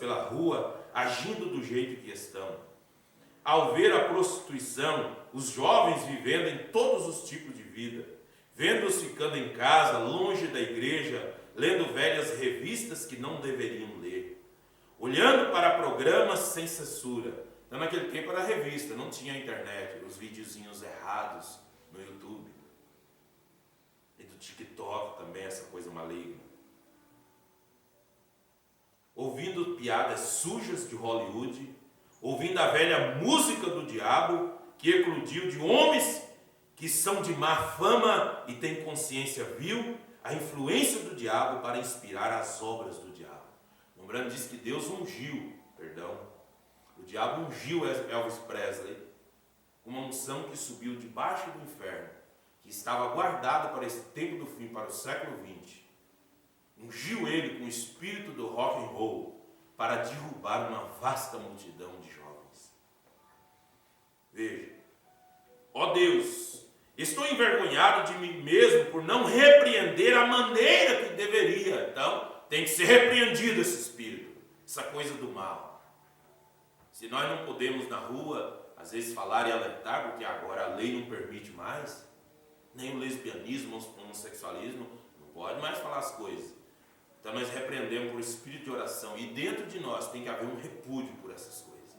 pela rua agindo do jeito que estão. Ao ver a prostituição, os jovens vivendo em todos os tipos de vida, vendo-os ficando em casa, longe da igreja, lendo velhas revistas que não deveriam ler, olhando para programas sem censura. Então, naquele tempo era revista, não tinha internet, os videozinhos errados no YouTube. E do TikTok também, essa coisa maligna. Ouvindo piadas sujas de Hollywood, ouvindo a velha música do diabo, que eclodiu de homens que são de má fama e têm consciência vil, a influência do diabo para inspirar as obras do diabo. Lembrando, diz que Deus ungiu, o diabo ungiu Elvis Presley, uma unção que subiu debaixo do inferno, que estava guardada para esse tempo do fim, para o século XX. Ungiu ele com o espírito do rock and roll para derrubar uma vasta multidão de jovens. Veja, ó Deus, estou envergonhado de mim mesmo por não repreender a maneira que deveria. Então, tem que ser repreendido esse espírito, essa coisa do mal. Se nós não podemos na rua, às vezes falar e alertar, porque agora a lei não permite mais, nem o lesbianismo, o homossexualismo, não pode mais falar as coisas. Então nós repreendemos por espírito de oração, e dentro de nós tem que haver um repúdio por essas coisas.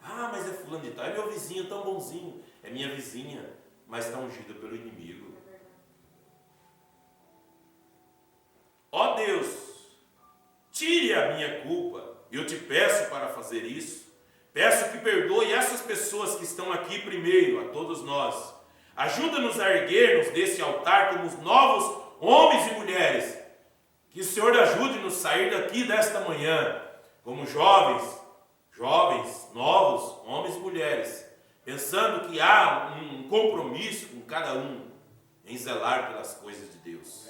Ah, mas é fulano de tal, é meu vizinho tão bonzinho, é minha vizinha, mas está ungida pelo inimigo. Ó Deus, tire a minha culpa, eu te peço para fazer isso. Peço que perdoe essas pessoas que estão aqui primeiro, a todos nós. Ajuda-nos a erguer-nos desse altar como os novos homens e mulheres. Que o Senhor ajude-nos a sair daqui desta manhã como jovens, novos, homens e mulheres, pensando que há um compromisso com cada um em zelar pelas coisas de Deus.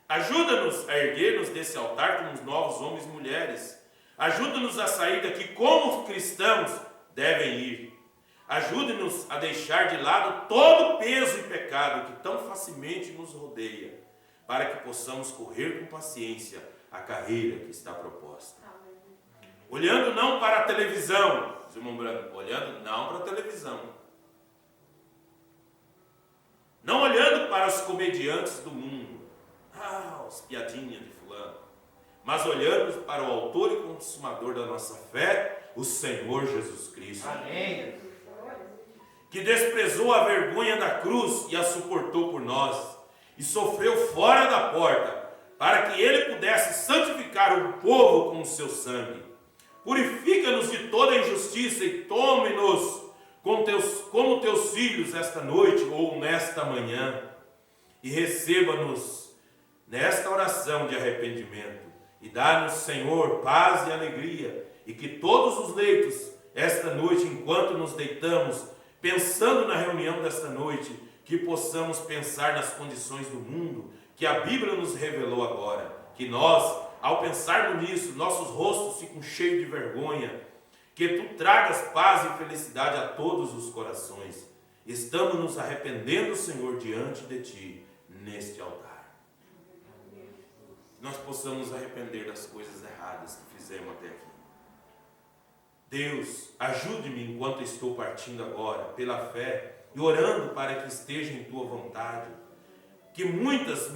Ajuda-nos a erguer-nos desse altar como os novos homens e mulheres. Ajuda-nos a sair daqui como os cristãos devem ir. Ajude-nos a deixar de lado todo o peso e pecado que tão facilmente nos rodeia, para que possamos correr com paciência a carreira que está proposta. Olhando não para a televisão, irmão Branco, olhando não para a televisão. Não olhando para os comediantes do mundo, as piadinhas de fulano, mas olhando para o autor e consumador da nossa fé, o Senhor Jesus Cristo. Amém. Que desprezou a vergonha da cruz e a suportou por nós, e sofreu fora da porta, para que ele pudesse santificar o povo com o seu sangue. Purifica-nos de toda injustiça e tome-nos como teus filhos esta noite ou nesta manhã, e receba-nos nesta oração de arrependimento, e dá-nos, Senhor, paz e alegria, e que todos os leitos esta noite, enquanto nos deitamos, pensando na reunião desta noite, que possamos pensar nas condições do mundo que a Bíblia nos revelou agora, que nós, ao pensarmos nisso, nossos rostos ficam cheios de vergonha, que tu tragas paz e felicidade a todos os corações. Estamos nos arrependendo, Senhor, diante de ti, neste altar. Nós possamos nos arrepender das coisas erradas que fizemos até aqui. Deus, ajude-me enquanto estou partindo agora, pela fé, e orando para que esteja em tua vontade, que muitas,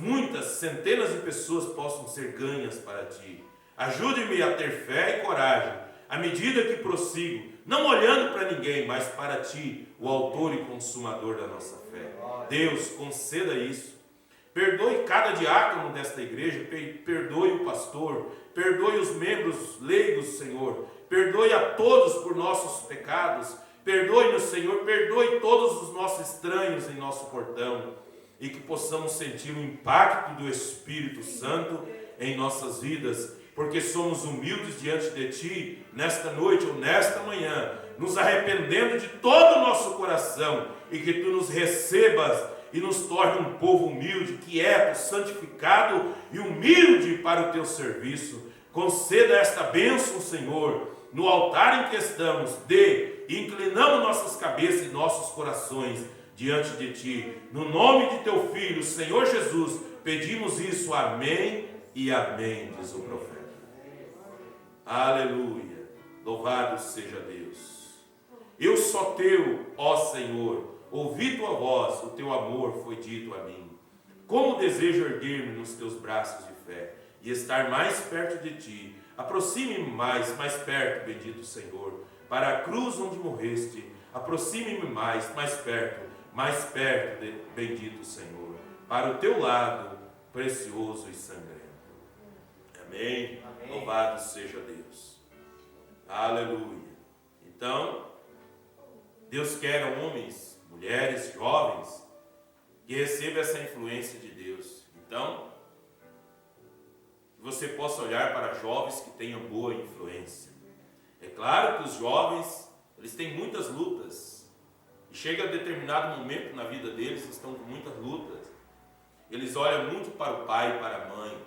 centenas de pessoas possam ser ganhas para ti. Ajude-me a ter fé e coragem, à medida que prossigo, não olhando para ninguém, mas para ti, o autor e consumador da nossa fé. Deus, conceda isso. Perdoe cada diácono desta igreja, perdoe o pastor, perdoe os membros leigos, Senhor, perdoe a todos por nossos pecados, perdoe-nos, Senhor, perdoe todos os nossos estranhos em nosso portão, e que possamos sentir o impacto do Espírito Santo em nossas vidas, porque somos humildes diante de Ti, nesta noite ou nesta manhã, nos arrependendo de todo o nosso coração, e que Tu nos recebas e nos torne um povo humilde, quieto, santificado e humilde para o Teu serviço. Conceda esta bênção, Senhor, no altar em que estamos, inclinamos nossas cabeças e nossos corações diante de Ti. No nome de Teu Filho, Senhor Jesus, pedimos isso. Amém e amém, diz o profeta. Aleluia. Louvado seja Deus. Eu só teu, ó Senhor, ouvi tua voz, o teu amor foi dito a mim. Como desejo erguer-me nos teus braços de fé e estar mais perto de ti. Aproxime-me mais perto, bendito Senhor, para a cruz onde morreste. Aproxime-me mais perto, bendito Senhor, para o teu lado precioso e sangrento. Amém? Amém. Louvado seja Deus. Aleluia. Então, Deus quer homens, mulheres, jovens, que recebam essa influência de Deus. Então, que você possa olhar para jovens que tenham boa influência. É claro que os jovens, eles têm muitas lutas. E chega a determinado momento na vida deles, eles estão com muitas lutas. Eles olham muito para o pai e para a mãe.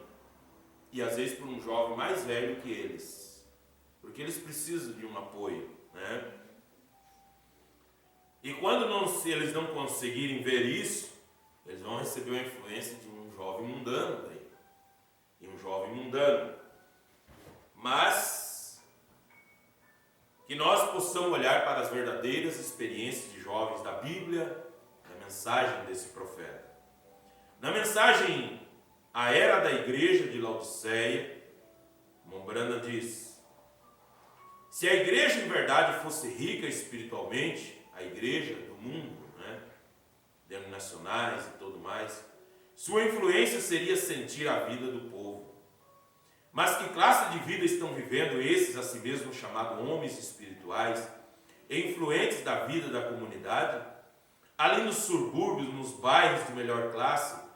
E às vezes para um jovem mais velho que eles. Porque eles precisam de um apoio, né? E quando eles não conseguirem ver isso, eles vão receber a influência de um jovem mundano daí. E um jovem mundano. Mas que nós possamos olhar para as verdadeiras experiências de jovens da Bíblia, da mensagem desse profeta. Na mensagem A Era da Igreja de Laodiceia, Mombrana diz: se a igreja em verdade fosse rica espiritualmente, a igreja do mundo, né, denominacionais e tudo mais, sua influência seria sentir a vida do povo. Mas que classe de vida estão vivendo esses a si mesmos chamados homens espirituais, influentes da vida da comunidade? Ali nos subúrbios, nos bairros de melhor classe,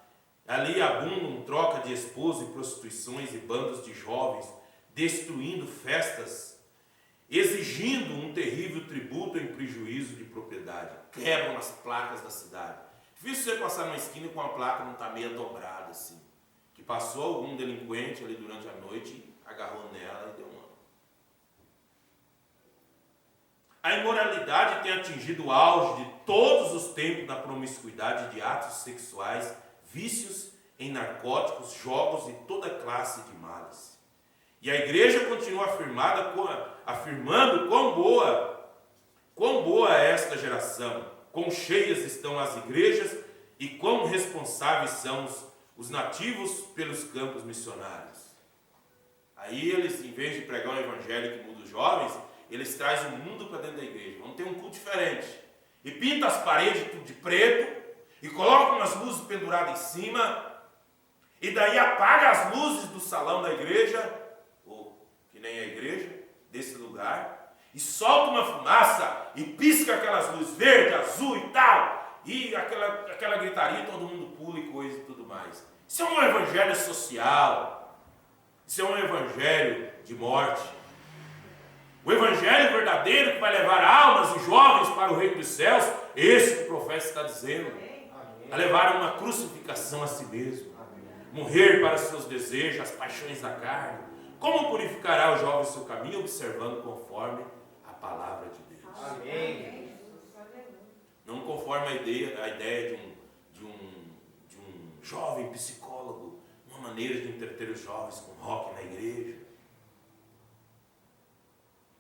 ali abundam troca de esposos e prostituições e bandos de jovens, destruindo festas, exigindo um terrível tributo em prejuízo de propriedade. Quebram as placas da cidade. Difícil você passar numa esquina com a placa não está meio dobrada assim. Que passou algum delinquente ali durante a noite, agarrou nela e deu uma. A imoralidade tem atingido o auge de todos os tempos da promiscuidade de atos sexuais, vícios em narcóticos, jogos e toda classe de males. E a igreja continua afirmando quão boa é esta geração, quão cheias estão as igrejas e quão responsáveis são os nativos pelos campos missionários. Aí eles, em vez de pregar um evangelho que muda os jovens, eles trazem o mundo para dentro da igreja. Vamos ter um culto diferente. E pinta as paredes tudo de preto, e colocam as luzes penduradas em cima, e daí apaga as luzes do salão da igreja, ou que nem a igreja, desse lugar, e solta uma fumaça, e pisca aquelas luzes verde, azul e tal, e aquela gritaria, todo mundo pula e coisa e tudo mais. Isso é um evangelho social, isso é um evangelho de morte. O evangelho verdadeiro que vai levar almas e jovens para o reino dos céus, esse que o profeta está dizendo, a levar uma crucificação a si mesmo, morrer para seus desejos, as paixões da carne. Como purificará o jovem seu caminho? Observando conforme a palavra de Deus. Amém. Não conforme a ideia de um jovem psicólogo, uma maneira de entreter os jovens com rock na igreja.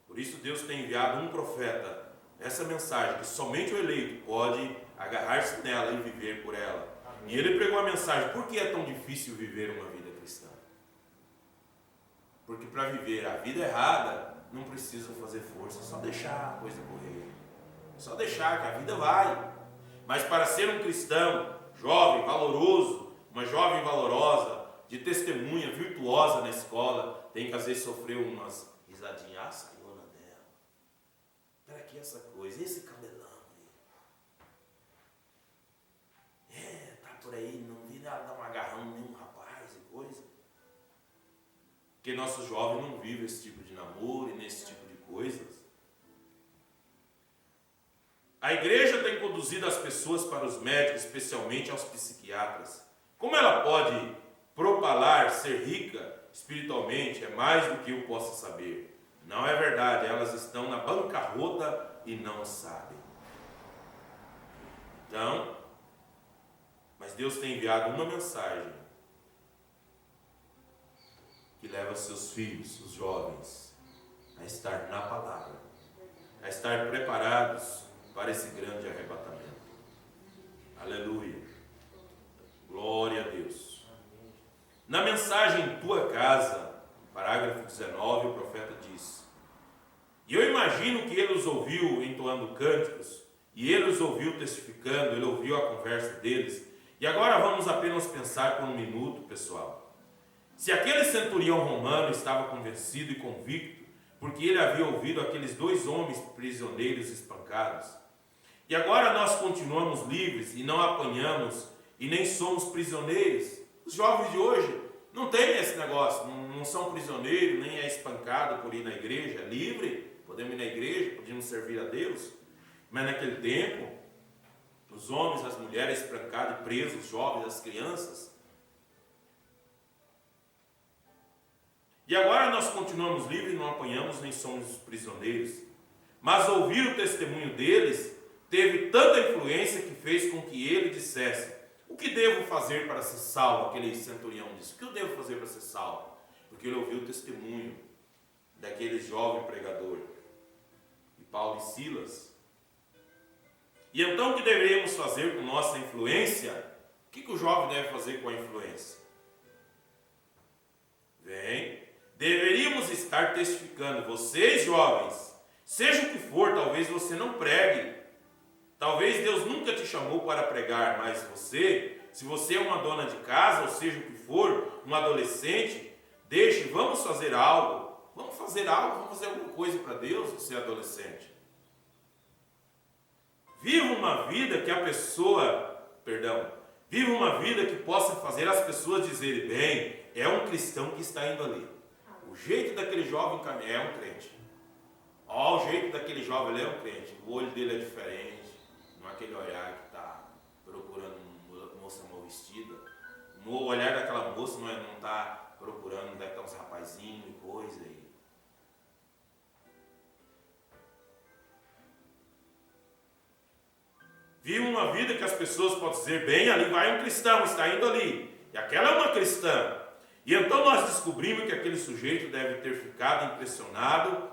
Por isso Deus tem enviado um profeta, essa mensagem, que somente o eleito pode agarrar-se nela e viver por ela. Amém. E ele pregou a mensagem: por que é tão difícil viver uma vida cristã? Porque para viver a vida errada, não precisa fazer força, é só deixar a coisa correr. É só deixar que a vida vai. Mas para ser um cristão jovem, valoroso, uma jovem valorosa, de testemunha, virtuosa na escola, tem que às vezes sofrer umas risadinhas. Espera aqui essa coisa, esse cabelão aí. Tá por aí, não vi nada, dar um agarrão nenhum rapaz e coisa. Porque nossos jovens não vivem esse tipo de namoro e nesse tipo de coisas. A igreja tem conduzido as pessoas para os médicos, especialmente aos psiquiatras. Como ela pode propalar ser rica espiritualmente é mais do que eu possa saber. Não é verdade, elas estão na bancarrota e não sabem. Então, mas Deus tem enviado uma mensagem que leva seus filhos, os jovens, estar na palavra, a estar preparados para esse grande arrebatamento. Aleluia. Glória a Deus. Na mensagem Tua Casa, parágrafo 19, o profeta diz: e eu imagino que ele os ouviu entoando cânticos, e ele os ouviu testificando, ele ouviu a conversa deles. E agora vamos apenas pensar por um minuto, pessoal. Se aquele centurião romano estava convencido e convicto, porque ele havia ouvido aqueles 2 homens prisioneiros espancados, e agora nós continuamos livres e não apanhamos e nem somos prisioneiros. Os jovens de hoje não têm esse negócio, não são prisioneiros, nem é espancado por ir na igreja, é livre, podemos ir na igreja, podemos servir a Deus. Mas naquele tempo, os homens, as mulheres espancados e presos, os jovens, as crianças. E agora nós continuamos livres, não apanhamos nem somos prisioneiros. Mas ouvir o testemunho deles teve tanta influência que fez com que ele dissesse: o que devo fazer para ser salvo? Aquele centurião disse: o que eu devo fazer para ser salvo? Porque ele ouviu o testemunho daquele jovem pregador, de Paulo e Silas. E então o que deveríamos fazer com nossa influência? O que o jovem deve fazer com a influência? Deveríamos estar testificando. Vocês jovens, seja o que for, talvez você não pregue, talvez Deus nunca te chamou para pregar, mas você, se você é uma dona de casa, ou seja o que for, um adolescente, vamos fazer algo, vamos fazer alguma coisa para Deus, você é adolescente. Viva uma vida que possa fazer as pessoas dizerem: bem, é um cristão que está indo ali. O jeito daquele jovem é um crente. O jeito daquele jovem é um crente. O olho dele é diferente, não é aquele olhar que está procurando uma moça mal vestida. O olhar daquela moça não está procurando, deve estar uns rapazinhos e coisa aí. Viva uma vida que as pessoas podem dizer: bem, ali vai um cristão, está indo ali. E aquela é uma cristã. E então nós descobrimos que aquele sujeito deve ter ficado impressionado,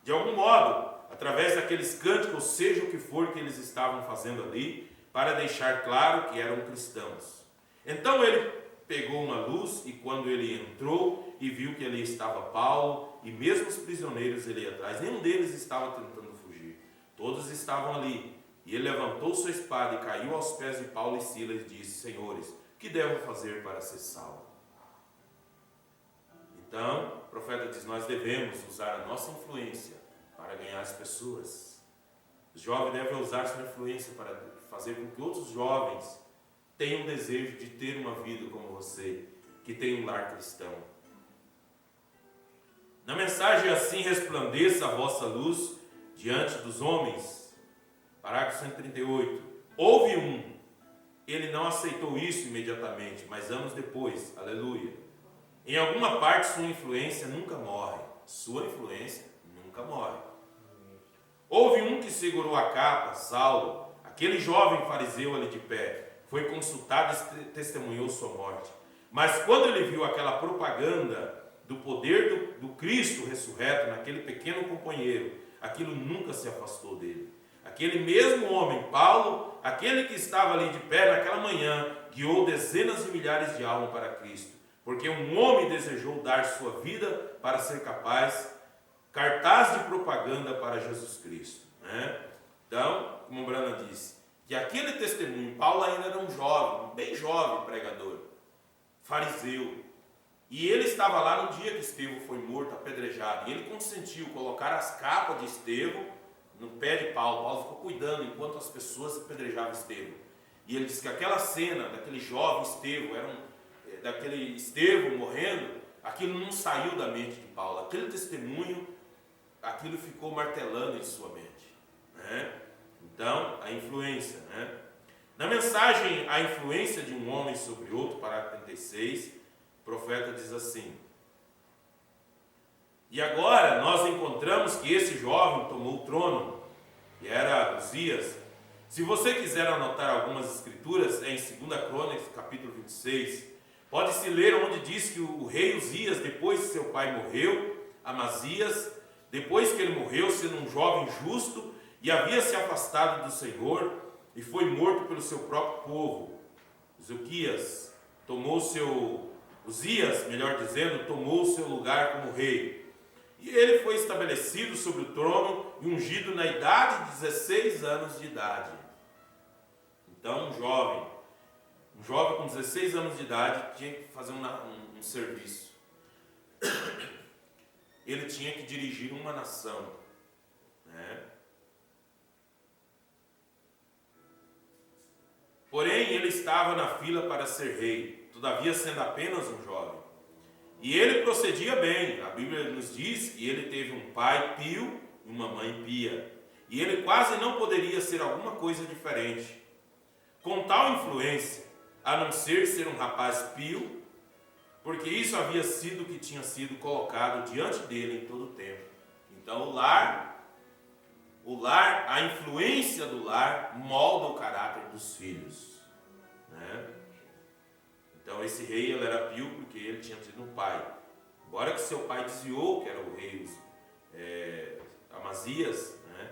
de algum modo, através daqueles cânticos, ou seja o que for que eles estavam fazendo ali, para deixar claro que eram cristãos. Então ele pegou uma luz, e quando ele entrou e viu que ali estava Paulo, e mesmo os prisioneiros ali atrás, nenhum deles estava tentando fugir. Todos estavam ali. E ele levantou sua espada e caiu aos pés de Paulo e Silas e disse: senhores, o que devo fazer para ser salvo? Então, o profeta diz: nós devemos usar a nossa influência para ganhar as pessoas. Os jovens devem usar sua influência para fazer com que outros jovens tenham desejo de ter uma vida como você, que tem um lar cristão. Na mensagem assim resplandeça a vossa luz diante dos homens. Parágrafo 138. Houve ele não aceitou isso imediatamente, mas anos depois, aleluia. Em alguma parte sua influência nunca morre. Sua influência nunca morre. Houve que segurou a capa, Saulo, aquele jovem fariseu ali de pé, foi consultado e testemunhou sua morte. Mas quando ele viu aquela propaganda do poder do Cristo ressurreto naquele pequeno companheiro, aquilo nunca se afastou dele. Aquele mesmo homem, Paulo, aquele que estava ali de pé naquela manhã, guiou dezenas de milhares de almas para Cristo, porque um homem desejou dar sua vida para ser cartaz de propaganda para Jesus Cristo, né? Então, como Brana disse, que aquele testemunho, Paulo ainda era um jovem, bem jovem pregador, fariseu, e ele estava lá no dia que Estevão foi morto, apedrejado, e ele consentiu colocar as capas de Estevão no pé de Paulo. Paulo ficou cuidando enquanto as pessoas apedrejavam Estevão. E ele disse que aquela cena daquele jovem Estevão, daquele Estevão morrendo, aquilo não saiu da mente de Paulo. Aquele testemunho, aquilo ficou martelando em sua mente, né? Então, a influência, né? Na mensagem A Influência de um Homem sobre Outro, parágrafo 36, o profeta diz assim: e agora nós encontramos que esse jovem tomou o trono, que era Uzias. Se você quiser anotar algumas escrituras, é em 2 Crônicas, capítulo 26, pode-se ler onde diz que o rei Uzias, depois que seu pai morreu, Amazias, depois que ele morreu, sendo um jovem justo, e havia se afastado do Senhor, e foi morto pelo seu próprio povo. Uzias, melhor dizendo, tomou o seu lugar como rei. E ele foi estabelecido sobre o trono e ungido na idade de 16 anos de idade. Então, um jovem com 16 anos de idade tinha que fazer um serviço. Ele tinha que dirigir uma nação, né? Porém, ele estava na fila para ser rei, todavia sendo apenas um jovem. E ele procedia bem. A Bíblia nos diz que ele teve um pai pio e uma mãe pia. E ele quase não poderia ser alguma coisa diferente. Com tal influência, a não ser um rapaz pio, porque isso havia sido o que tinha sido colocado diante dele em todo o tempo. Então o lar, a influência do lar molda o caráter dos filhos, né? Então esse rei, ele era pio porque ele tinha tido um pai. Embora que seu pai desviou, que era o rei Amazias, né?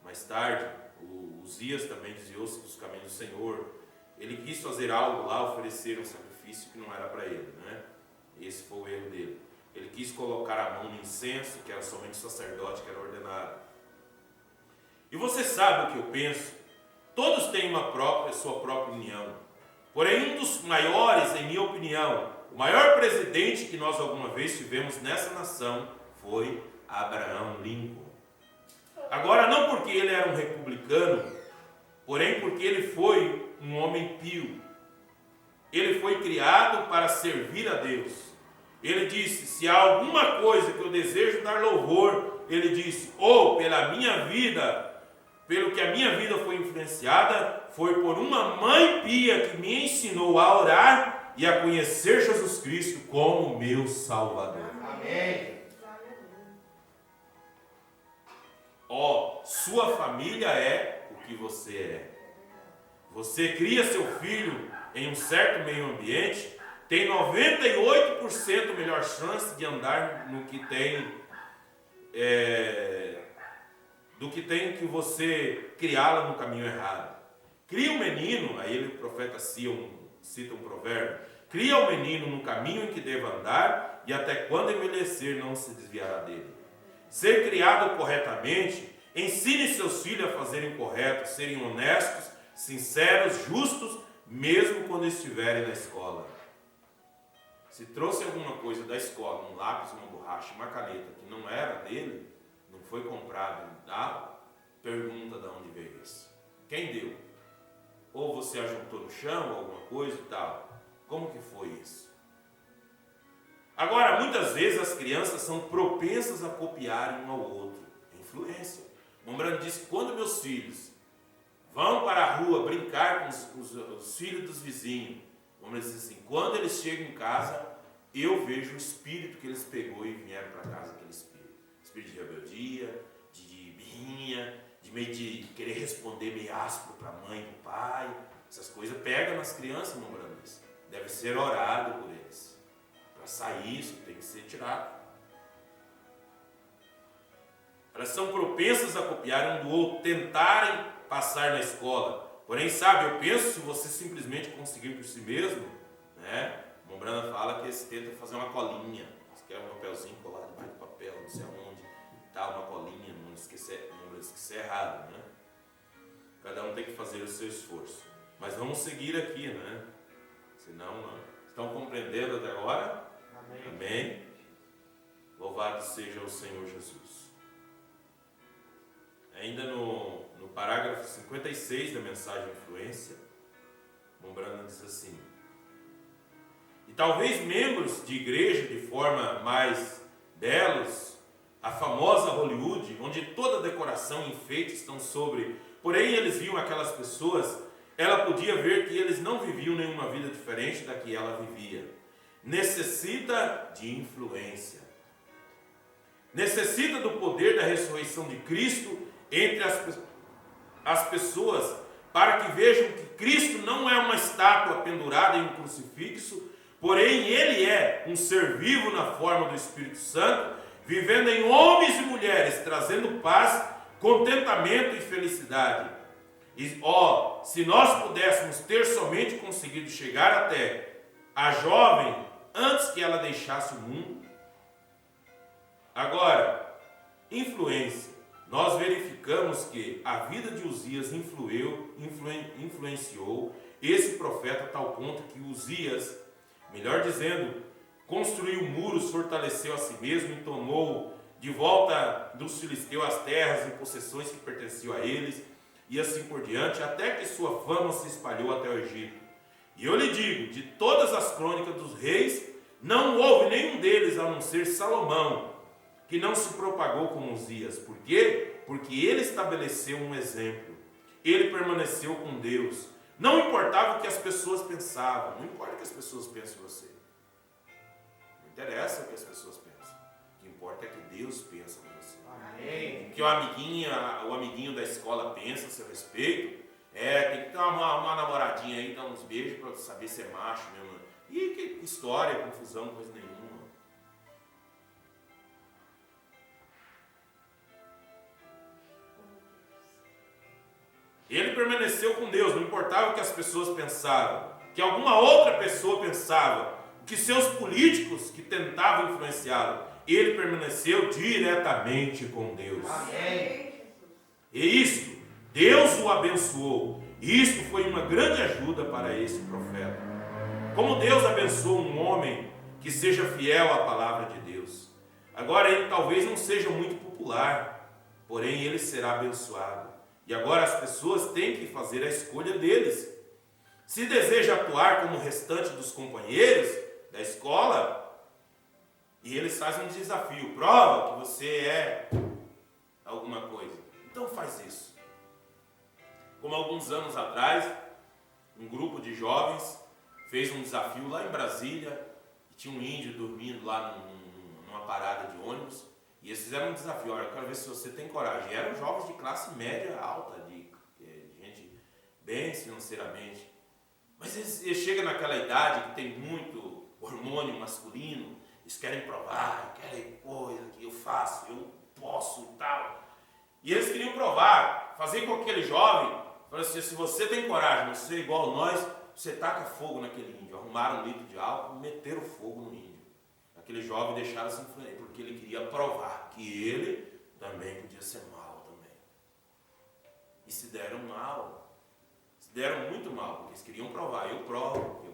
Mais tarde, o Uzias também desviou-se dos caminhos do Senhor. Ele quis fazer algo lá, oferecer um sacrifício que não era para ele, né? Esse foi o erro dele. Ele quis colocar a mão no incenso, que era somente o sacerdote que era ordenado. E você sabe o que eu penso? Todos têm sua própria opinião. Porém, um dos maiores, em minha opinião, o maior presidente que nós alguma vez tivemos nessa nação foi Abraham Lincoln. Agora, não porque ele era um republicano, porém porque ele foi um homem pio. Ele foi criado para servir a Deus. Ele disse: se há alguma coisa que eu desejo dar louvor, ele disse, pela minha vida, pelo que a minha vida foi influenciada, foi por uma mãe pia que me ensinou a orar e a conhecer Jesus Cristo como meu Salvador. Amém. Sua família é o que você é. Você cria seu filho em um certo meio ambiente, tem 98% melhor chance de andar no que tem do que tem que você criá-la no caminho errado. Cria um menino, aí o profeta cita um provérbio, cria o menino no caminho em que deva andar, e até quando envelhecer não se desviará dele. Ser criado corretamente, ensine seus filhos a fazerem correto, serem honestos, sinceros, justos, mesmo quando estiverem na escola. Se trouxe alguma coisa da escola, um lápis, uma borracha, uma caneta, que não era dele, não foi comprado, pergunta de onde veio isso. Quem deu? Ou você ajuntou no chão, alguma coisa e tal. Como que foi isso? Agora, muitas vezes as crianças são propensas a copiarem um ao outro. Influência. Mombrano disse que quando meus filhos vão para a rua brincar com os filhos dos vizinhos, vamos dizer assim, quando eles chegam em casa, eu vejo o espírito que eles pegou e vieram para casa, aquele espírito. Espírito de rebeldia, de birrinha, de meio de querer responder meio áspero para a mãe e para o pai. Essas coisas pegam nas crianças, Mombrano. Deve ser orado por eles. Para sair isso, tem que ser tirado. Elas são propensas a copiar um do outro, tentarem passar na escola. Porém, sabe, eu penso, se você simplesmente conseguir por si mesmo, né? Mombrana fala que você tenta fazer uma colinha. Você quer um papelzinho colado debaixo do papel, não sei aonde, tal, uma colinha, não esquecer errado, né? Cada um tem que fazer o seu esforço. Mas vamos seguir aqui, né? Senão, não. Estão compreendendo até agora? Amém. Amém. Louvado seja o Senhor Jesus. Ainda no parágrafo 56 da mensagem Influência, Mombrana diz assim: e talvez membros de igreja de forma mais belos, a famosa Hollywood, onde toda decoração e enfeite estão sobre, porém eles viam aquelas pessoas, ela podia ver que eles não viviam nenhuma vida diferente da que ela vivia. Necessita de influência. Necessita do poder da ressurreição de Cristo entre as pessoas, para que vejam que Cristo não é uma estátua pendurada em um crucifixo, porém Ele é um ser vivo na forma do Espírito Santo, vivendo em homens e mulheres mulheres, trazendo paz, contentamento e felicidade. E, se nós pudéssemos ter somente conseguido chegar até a jovem antes que ela deixasse o mundo. Agora, influência. Nós verificamos que a vida de Uzias influenciou esse profeta a tal ponto que Uzias, melhor dizendo, construiu muros, fortaleceu a si mesmo e tomou de volta dos filisteus as terras e possessões que pertenciam a eles, e assim por diante, até que sua fama se espalhou até o Egito. E eu lhe digo, de todas as crônicas dos reis, não houve nenhum deles, a não ser Salomão, que não se propagou como Uzias. Por quê? Porque ele estabeleceu um exemplo. Ele permaneceu com Deus. Não importava o que as pessoas pensavam. Não importa o que as pessoas pensam em você. Não interessa o que as pessoas pensam. O que importa é que Deus pensa em você. Amém. O que o amiguinho da escola pensa a seu respeito, tem que ter uma namoradinha aí, dar uns beijos para saber se é macho mesmo. E que história, confusão, coisa nenhuma. Ele permaneceu com Deus, não importava o que as pessoas pensavam, que alguma outra pessoa pensava, que seus políticos que tentavam influenciá-lo. Ele permaneceu diretamente com Deus. Amém. E isto, Deus o abençoou. Isto foi uma grande ajuda para esse profeta. Como Deus abençoou um homem que seja fiel à palavra de Deus. Agora ele talvez não seja muito popular, porém ele será abençoado. E agora as pessoas têm que fazer a escolha deles. Se deseja atuar como o restante dos companheiros da escola, e eles fazem um desafio, prova que você é alguma coisa. Então faz isso. Como alguns anos atrás, um grupo de jovens fez um desafio lá em Brasília, e tinha um índio dormindo lá numa parada de ônibus, e eles fizeram um desafio. Olha, eu quero ver se você tem coragem. E eram jovens de classe média alta, de gente bem financeiramente. Mas eles chegam naquela idade que tem muito hormônio masculino, eles querem provar, querem coisa que eu faço, eu posso e tal. E eles queriam provar, fazer com aquele jovem, falaram assim, se você tem coragem, você é igual nós, você taca fogo naquele índio. Arrumaram um litro de álcool e meteram fogo no índio. Aquele jovem deixaram-se influenciar, porque ele queria provar que ele também podia ser mal também. E se deram mal. Se deram muito mal, porque eles queriam provar. Eu provo.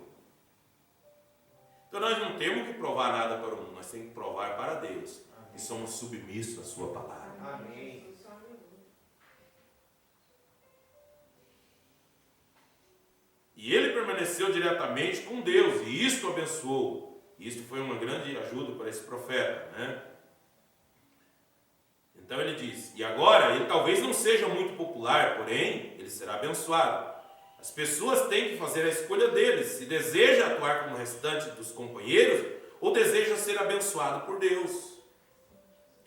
Então nós não temos que provar nada para o mundo, nós temos que provar para Deus. Amém. E somos submissos à sua palavra. Amém. E ele permaneceu diretamente com Deus, e isto abençoou. E isto foi uma grande ajuda para esse profeta, né? Então ele diz, e agora ele talvez não seja muito popular, porém ele será abençoado. As pessoas têm que fazer a escolha deles, se deseja atuar como o restante dos companheiros, ou deseja ser abençoado por Deus.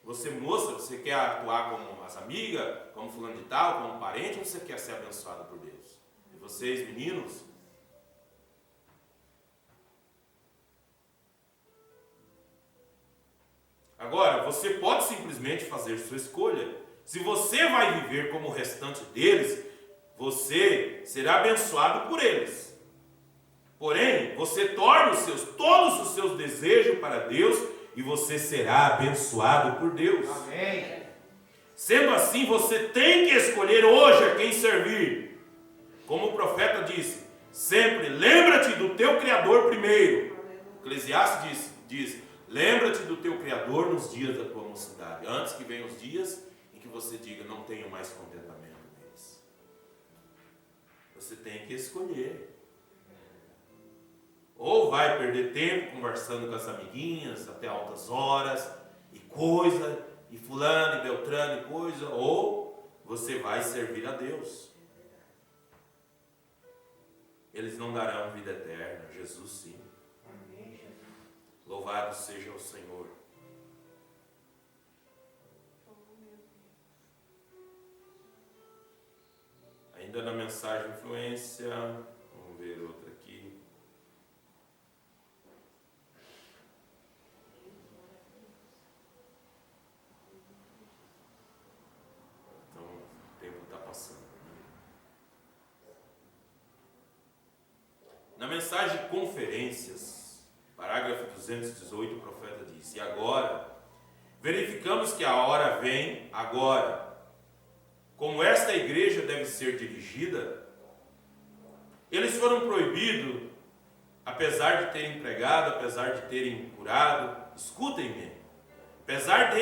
Você, moça, você quer atuar como as amigas, como fulano de tal, como parente, ou você quer ser abençoado por Deus? E vocês, meninos? Agora, você pode simplesmente fazer sua escolha. Se você vai viver como o restante deles, você será abençoado por eles. Porém, você torna todos os seus desejos para Deus e você será abençoado por Deus. Amém. Sendo assim, você tem que escolher hoje a quem servir. Como o profeta disse, sempre lembra-te do teu Criador primeiro. Eclesiastes diz, lembra-te do teu Criador nos dias da tua mocidade, antes que venham os dias em que você diga, não tenho mais contentamento neles. Você tem que escolher. Ou vai perder tempo conversando com as amiguinhas até altas horas, e coisa, e fulano, e beltrano, e coisa, ou você vai servir a Deus. Eles não darão vida eterna, Jesus sim. Louvado seja o Senhor. Ainda na mensagem influência, vamos ver outra aqui. mensagem de conferências, parágrafo 218, o profeta diz: e agora, verificamos que a hora vem agora. Como esta igreja deve ser dirigida, eles foram proibidos, apesar de terem pregado, apesar de terem curado. Escutem-me, apesar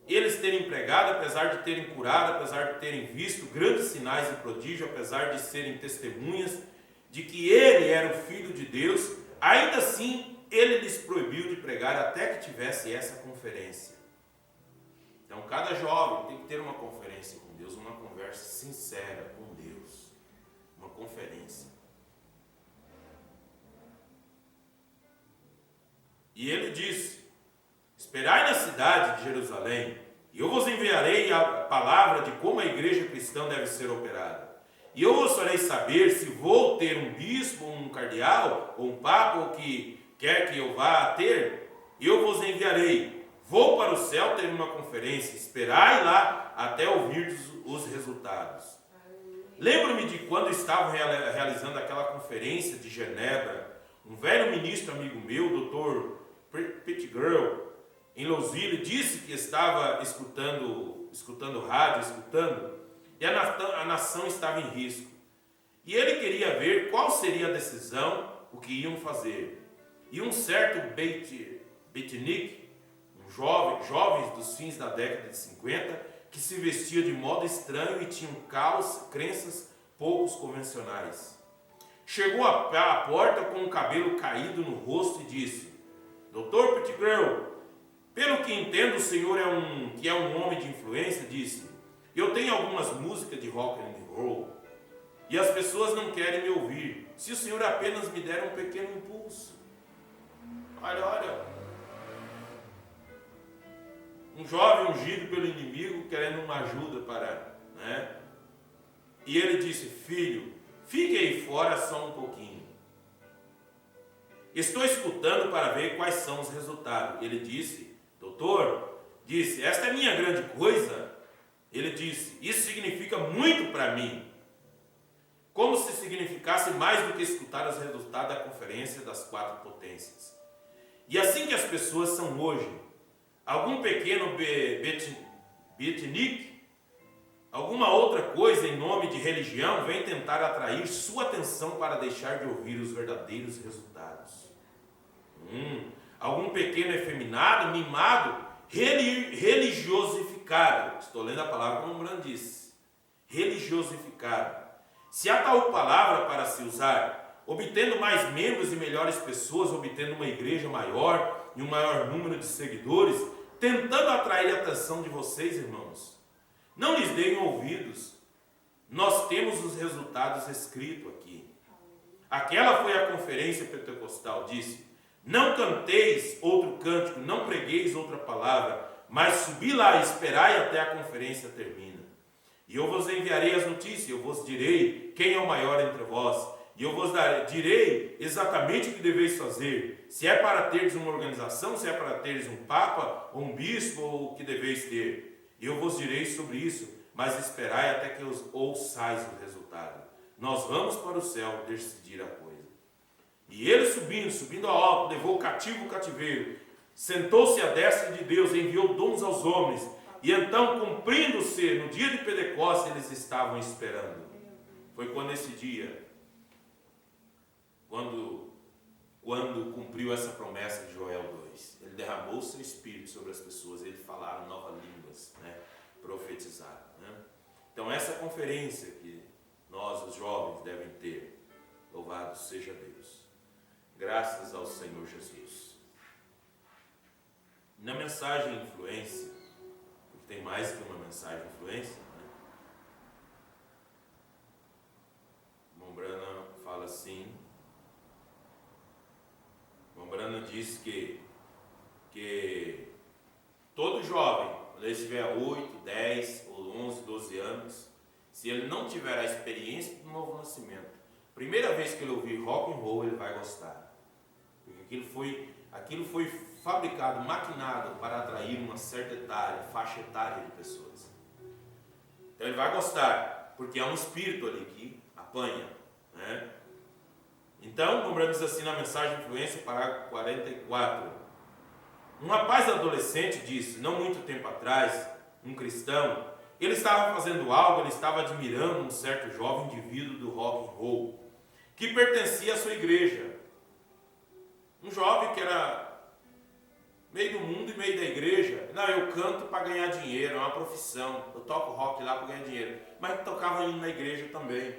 eles terem pregado, apesar de terem curado, apesar de terem visto grandes sinais e prodígios, apesar de serem testemunhas de que ele era o Filho de Deus, ainda assim ele lhes proibiu de pregar até que tivesse essa conferência. Então cada jovem tem que ter uma conferência com Deus, uma conversa sincera com Deus, uma conferência. E ele disse: esperai na cidade de Jerusalém, e eu vos enviarei a palavra de como a igreja cristã deve ser operada. E eu vos farei saber se vou ter um bispo, um cardeal, ou um papa, ou que quer que eu vá ter. Eu vos enviarei. Vou para o céu ter uma conferência. Esperai lá até ouvir os resultados. Lembro-me de quando estavam realizando aquela conferência de Genebra, um velho ministro amigo meu, o Dr. Pettigrew, em Louisville, disse que estava escutando rádio, e a nação estava em risco. E ele queria ver qual seria a decisão, o que iam fazer. E um certo Beitnik, jovens dos fins da década de 50, que se vestia de modo estranho e tinha crenças poucos convencionais. Chegou à porta com o cabelo caído no rosto e disse: Dr. Pettigrew, pelo que entendo, o senhor é um homem de influência, disse: eu tenho algumas músicas de rock and roll e as pessoas não querem me ouvir. Se o senhor apenas me der um pequeno impulso. Olha, um jovem ungido pelo inimigo querendo uma ajuda para, né? E ele disse: filho, fique aí fora só um pouquinho. Estou escutando para ver quais são os resultados. Ele disse: doutor, esta é minha grande coisa. Ele disse: isso significa muito para mim. Como se significasse mais do que escutar os resultados da conferência das 4 potências. E assim que as pessoas são hoje. Algum pequeno beatnik, alguma outra coisa em nome de religião vem tentar atrair sua atenção para deixar de ouvir os verdadeiros resultados. Algum pequeno efeminado, mimado, religiosificado. Estou lendo a palavra como o Brand disse. Religiosificado. Se há tal palavra para se usar, obtendo mais membros e melhores pessoas, obtendo uma igreja maior e um maior número de seguidores, tentando atrair a atenção de vocês, irmãos. Não lhes deem ouvidos. Nós temos os resultados escritos aqui. Aquela foi a conferência pentecostal, disse: não canteis outro cântico, não pregueis outra palavra, mas subi lá e esperai até a conferência termina. E eu vos enviarei as notícias, eu vos direi quem é o maior entre vós, e eu vos direi exatamente o que deveis fazer, se é para teres uma organização, se é para teres um papa, ou um bispo, ou o que deveis ter. Eu vos direi sobre isso, mas esperai até que ouçais o resultado. Nós vamos para o céu decidir a coisa. E ele subindo ao alto, levou o cativo o cativeiro, sentou-se à destra de Deus, enviou dons aos homens, e então, cumprindo-se no dia de Pentecostes, eles estavam esperando. Foi quando esse dia, quando cumpriu essa promessa de Joel 2, ele derramou o seu espírito sobre as pessoas, eles falaram novas línguas, né? Profetizaram, né? Então essa conferência que nós, os jovens, devem ter, louvado seja Deus, graças ao Senhor Jesus. Na mensagem influência, porque tem mais que uma mensagem influência, né? Mombrana fala assim, Mombrana diz que todo jovem, quando ele tiver 8, 10, ou 11, 12 anos, se ele não tiver a experiência do novo nascimento, primeira vez que ele ouvir rock and roll, ele vai gostar. Porque aquilo foi fabricado, maquinado para atrair uma certa faixa etária de pessoas. Então ele vai gostar, porque é um espírito ali que apanha, né? Então, como diz assim na mensagem de influência, parágrafo 44. Um rapaz adolescente disse, não muito tempo atrás, um cristão, ele estava fazendo algo, ele estava admirando um certo jovem indivíduo do rock and roll, que pertencia à sua igreja. Um jovem que era meio do mundo e meio da igreja. Não, eu canto para ganhar dinheiro, é uma profissão. Eu toco rock lá para ganhar dinheiro. Mas tocava indo na igreja também.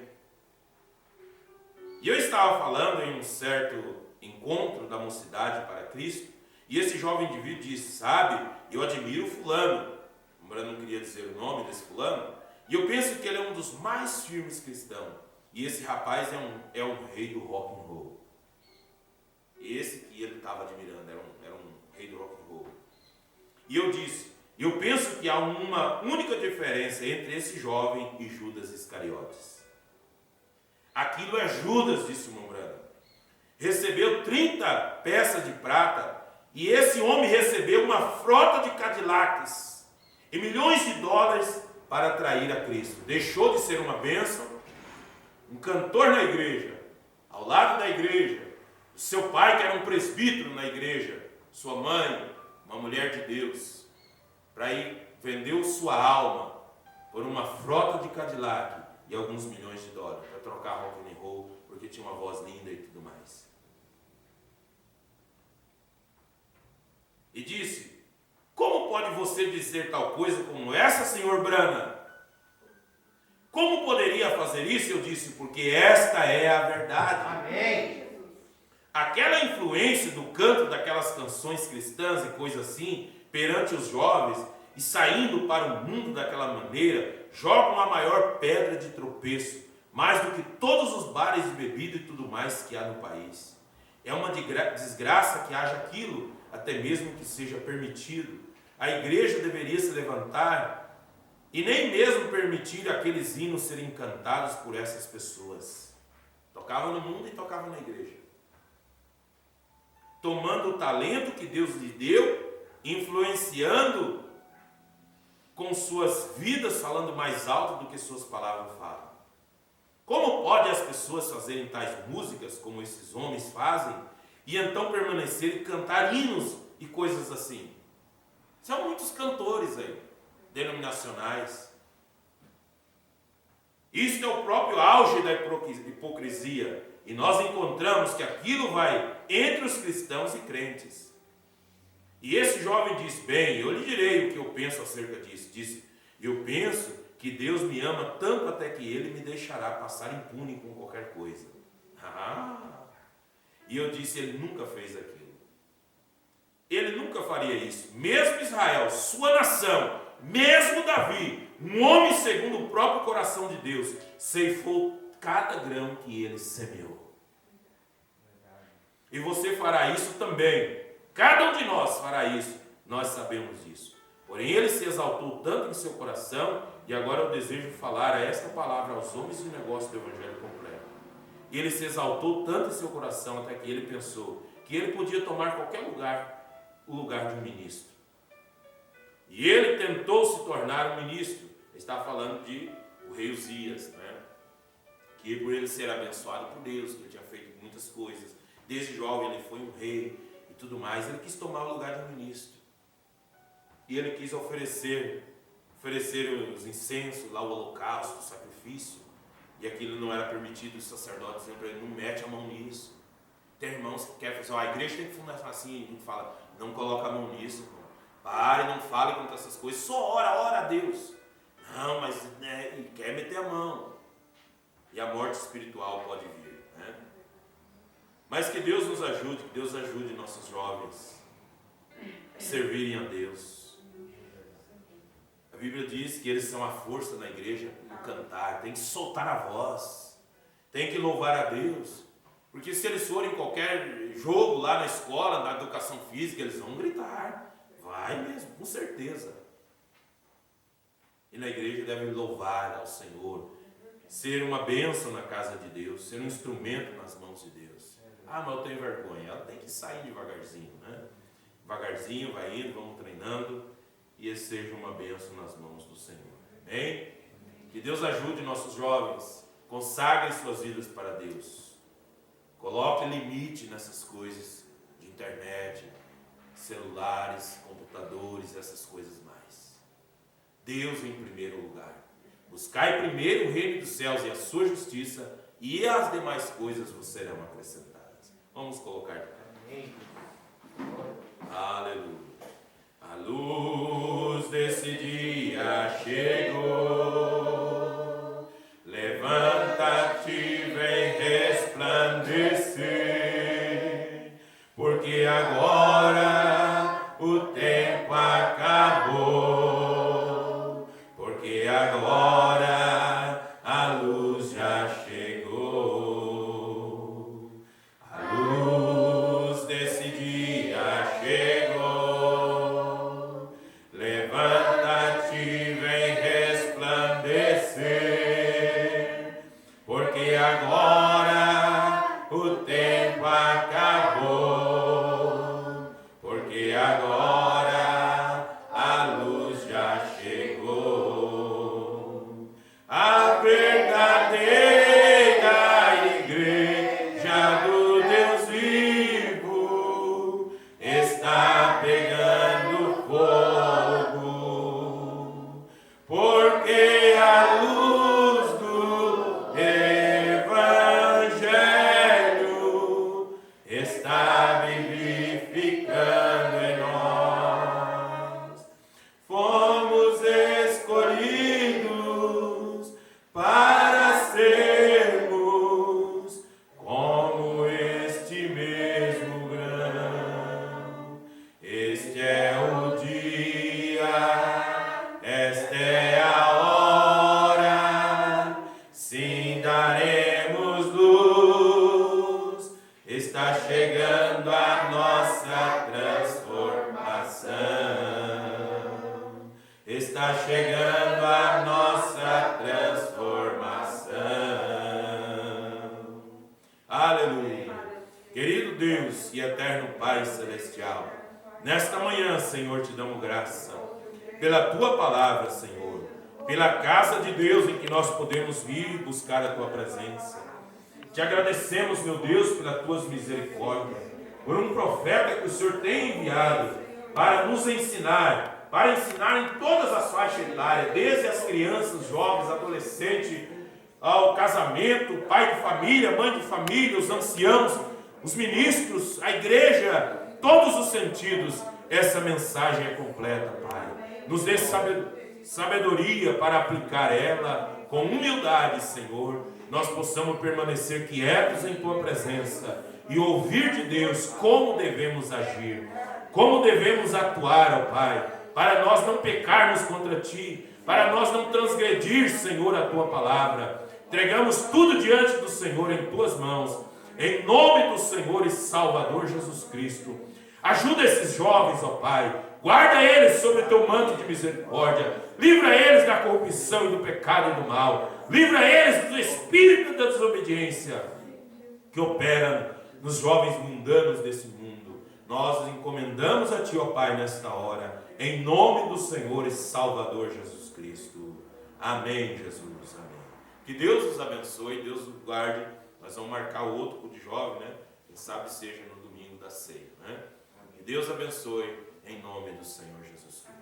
E eu estava falando em um certo encontro da Mocidade para Cristo, e esse jovem indivíduo disse, sabe, eu admiro o fulano. Eu não queria dizer o nome desse fulano. E eu penso que ele é um dos mais firmes cristãos. E esse rapaz é um rei do rock and roll. Esse que ele estava admirando era um rei do rock and roll. E eu disse, eu penso que há uma única diferença entre esse jovem e Judas Iscariotes. Aquilo é Judas, disse o Mombrano. Recebeu 30 peças de prata e esse homem recebeu uma frota de Cadillacs e milhões de dólares para atrair a Cristo. Deixou de ser uma bênção, um cantor na igreja, ao lado da igreja, o seu pai que era um presbítero na igreja, sua mãe, uma mulher de Deus, para ir vendeu sua alma por uma frota de Cadillac e alguns milhões de dólares para trocar rock and roll, porque tinha uma voz linda e tudo mais. E disse, como pode você dizer tal coisa como essa, senhor Brana? Como poderia fazer isso? Eu disse, porque esta é a verdade. Amém. Aquela influência do canto daquelas canções cristãs e coisas assim, perante os jovens, e saindo para o mundo daquela maneira, jogam a maior pedra de tropeço, mais do que todos os bares de bebida e tudo mais que há no país. É uma desgraça que haja aquilo, até mesmo que seja permitido. A igreja deveria se levantar e nem mesmo permitir aqueles hinos serem cantados por essas pessoas. Tocava no mundo e tocava na igreja. Tomando o talento que Deus lhe deu, influenciando com suas vidas, falando mais alto do que suas palavras falam. Como pode as pessoas fazerem tais músicas como esses homens fazem e então permanecer e cantar hinos e coisas assim? São muitos cantores aí, denominacionais. Isto é o próprio auge da hipocrisia. E nós encontramos que aquilo vai entre os cristãos e crentes. E esse jovem diz, bem, eu lhe direi o que eu penso acerca disso. Disse, eu penso que Deus me ama tanto até que Ele me deixará passar impune com qualquer coisa. E eu disse, Ele nunca fez aquilo. Ele nunca faria isso. Mesmo Israel, sua nação, mesmo Davi, um homem segundo o próprio coração de Deus, ceifou cada grão que ele semeou. E você fará isso também. Cada um de nós fará isso. Nós sabemos disso. Porém, ele se exaltou tanto em seu coração, e agora eu desejo falar esta palavra aos homens de negócio do Evangelho completo. Ele se exaltou tanto em seu coração, até que ele pensou que ele podia tomar qualquer lugar, o lugar de um ministro. E ele tentou se tornar um ministro. Ele está falando de o rei Uzias, né? Que por ele ser abençoado por Deus, que ele tinha feito muitas coisas, desde jovem ele foi um rei e tudo mais, ele quis tomar o lugar de um ministro. E ele quis oferecer os incensos, lá o holocausto, o sacrifício, e aquilo não era permitido, os sacerdotes diziam para ele, não mete a mão nisso. Tem irmãos que querem fazer, a igreja tem que funcionar assim, a gente fala, não coloca a mão nisso, irmão. Pare, não fale contra essas coisas, só ora a Deus. Não, mas né, quer meter a mão. E a morte espiritual pode vir, né? Mas que Deus nos ajude, que Deus ajude nossos jovens a servirem a Deus. A Bíblia diz que eles são a força na igreja no cantar, tem que soltar a voz, tem que louvar a Deus, porque se eles forem em qualquer jogo lá na escola, na educação física, eles vão gritar, vai mesmo, com certeza. E na igreja devem louvar ao Senhor, ser uma bênção na casa de Deus, ser um instrumento nas mãos de Deus. Ah, mas eu tenho vergonha. Ela tem que sair devagarzinho, né? Devagarzinho, vai indo, vamos treinando, e esse seja uma bênção nas mãos do Senhor. Amém? Que Deus ajude nossos jovens, consagrem suas vidas para Deus. Coloque limite nessas coisas de internet, celulares, computadores, essas coisas mais. Deus em primeiro lugar. Buscai primeiro o reino dos céus e a sua justiça, e as demais coisas vos serão acrescentadas. Vamos colocar de pé. Aleluia. A luz desse dia chegou. Levanta-te, vem resplandecer, porque agora o tempo acabou, porque agora a luz já chegou. A luz desse dia chegou. Levanta-te, vem resplandecer, porque agora o tempo acabou, porque agora a luz já chegou. A verdadeira igreja do Deus vivo está pegando fogo, porque a luz do Evangelho está vivificando em nós. Fomos escolhidos para sermos como este mesmo grão. Este é o dia, esta é a hora, sim, daremos luz. Está chegando a nossa transformação. Está chegando a nossa transformação. Aleluia. Querido Deus e eterno Pai Celestial, nesta manhã, Senhor, te damos graça pela Tua palavra, Senhor, pela casa de Deus em que nós podemos vir buscar a Tua presença. Te agradecemos, meu Deus, pelas Tuas misericórdias, por um profeta que o Senhor tem enviado para nos ensinar, para ensinar em todas as faixas etárias, desde as crianças, jovens, adolescentes, ao casamento, pai de família, mãe de família, os anciãos, os ministros, a igreja, todos os sentidos. Essa mensagem é completa, Pai. Nos dê sabedoria para aplicar ela com humildade, Senhor. Nós possamos permanecer quietos em Tua presença e ouvir de Deus como devemos agir, como devemos atuar, ó Pai, para nós não pecarmos contra Ti, para nós não transgredir, Senhor, a Tua palavra. Entregamos tudo diante do Senhor em Tuas mãos, em nome do Senhor e Salvador Jesus Cristo. Ajuda esses jovens, ó Pai, guarda eles sob o Teu manto de misericórdia, livra eles da corrupção e do pecado e do mal, livra eles do espírito da desobediência que opera nos jovens mundanos desse mundo. Nós encomendamos a Ti, ó Pai, nesta hora, em nome do Senhor e Salvador Jesus Cristo. Amém, Jesus, amém. Que Deus os abençoe, Deus os guarde. Nós vamos marcar o outro culto de jovem, né? Quem sabe seja no domingo da ceia, né? Que Deus abençoe, em nome do Senhor Jesus Cristo.